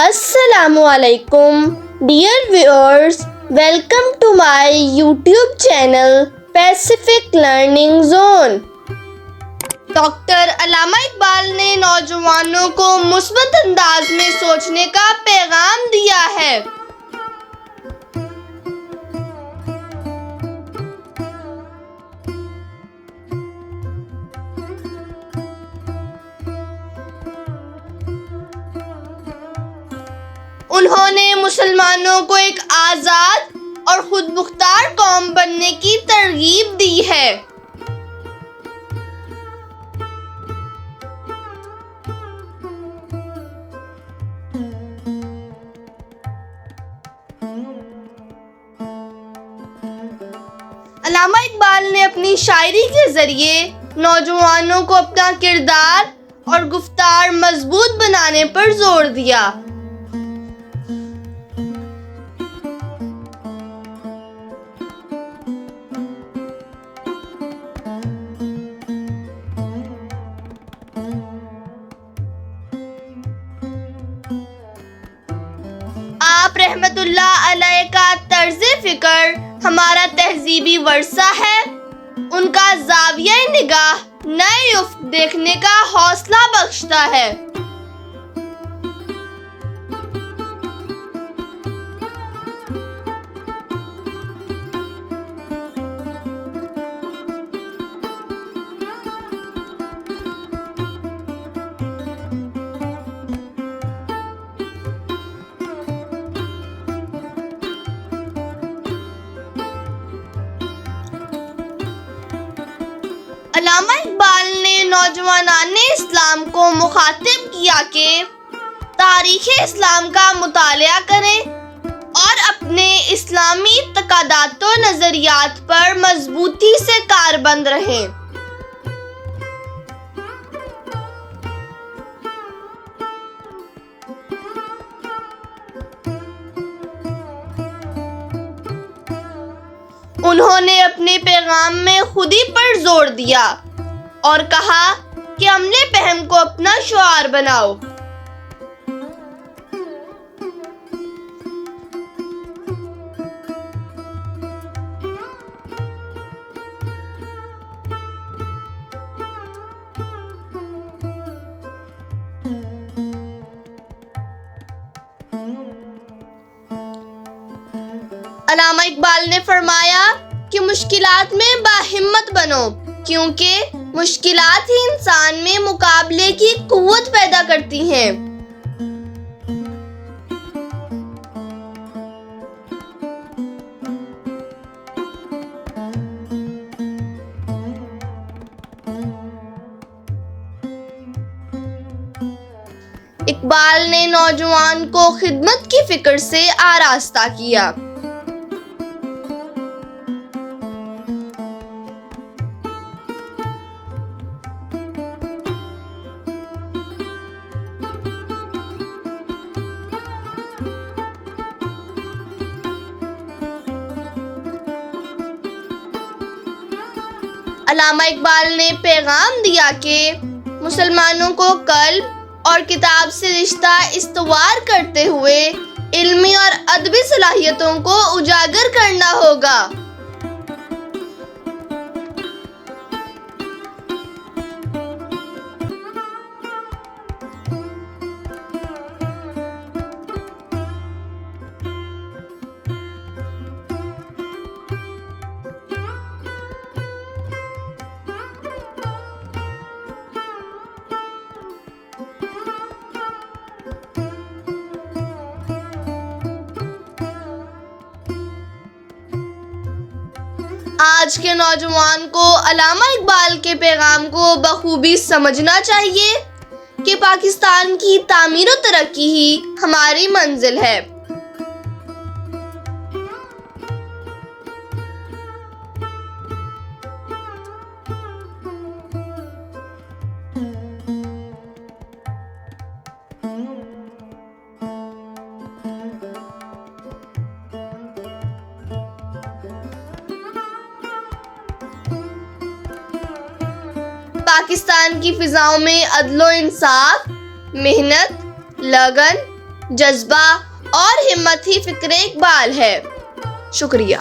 Assalamu alaikum, dear viewers. Welcome to my YouTube channel Pacific Learning Zone. Doctor Allama Iqbal ने नौजवानों को मुस्बत अंदाज में सोचने का पैगाम दिया है। उन्होंने मुसलमानों को एक आज़ाद और खुद मुख्तार कौम बनने की तरगीब दी है। अल्लामा इकबाल ने अपनी शायरी के जरिए नौजवानों को अपना किरदार और गुफ्तार मजबूत बनाने पर जोर दिया। आप रहमतुल्लाह अलैह का तर्ज़े फ़िक्र हमारा तहज़ीबी वर्सा है। उनका ज़ाविया निगाह नए उफ़्क़ देखने का हौसला बख्शता है। अल्लामा इकबाल ने नौजवानाने इस्लाम को मुखातिब किया कि तारीख़ इस्लाम का मुतालिया करें और अपने इस्लामी तक़ादात व नज़रियात पर मजबूती से कारबंद रहें। उन्होंने अपने पैगाम में खुदी पर जोर दिया और कहा कि अमले पहम को अपना शुआर बनाओ। अल्लामा इकबाल ने फरमाया कि मुश्किलात में बाहिम्मत बनो, क्योंकि मुश्किलात ही इंसान में मुकाबले की कुव्वत पैदा करती हैं। इकबाल ने नौजवान को खिदमत की फिक्र से आरास्ता किया। अल्लामा इकबाल ने पैगाम दिया कि मुसलमानों को कल्ब और किताब से रिश्ता इस्तवार करते हुए इल्मी और अदबी सलाहियतों को उजागर करना होगा। आज के नौजवान को अल्लामा इकबाल के पैगाम को बखूबी समझना चाहिए कि पाकिस्तान की तामीर और तरक्की ही हमारी मंजिल है। पाकिस्तान की फिजाओं में अदलो इंसाफ, मेहनत, लगन جذبہ اور ہمت ہی فکر اقبال ہے۔ شکریہ۔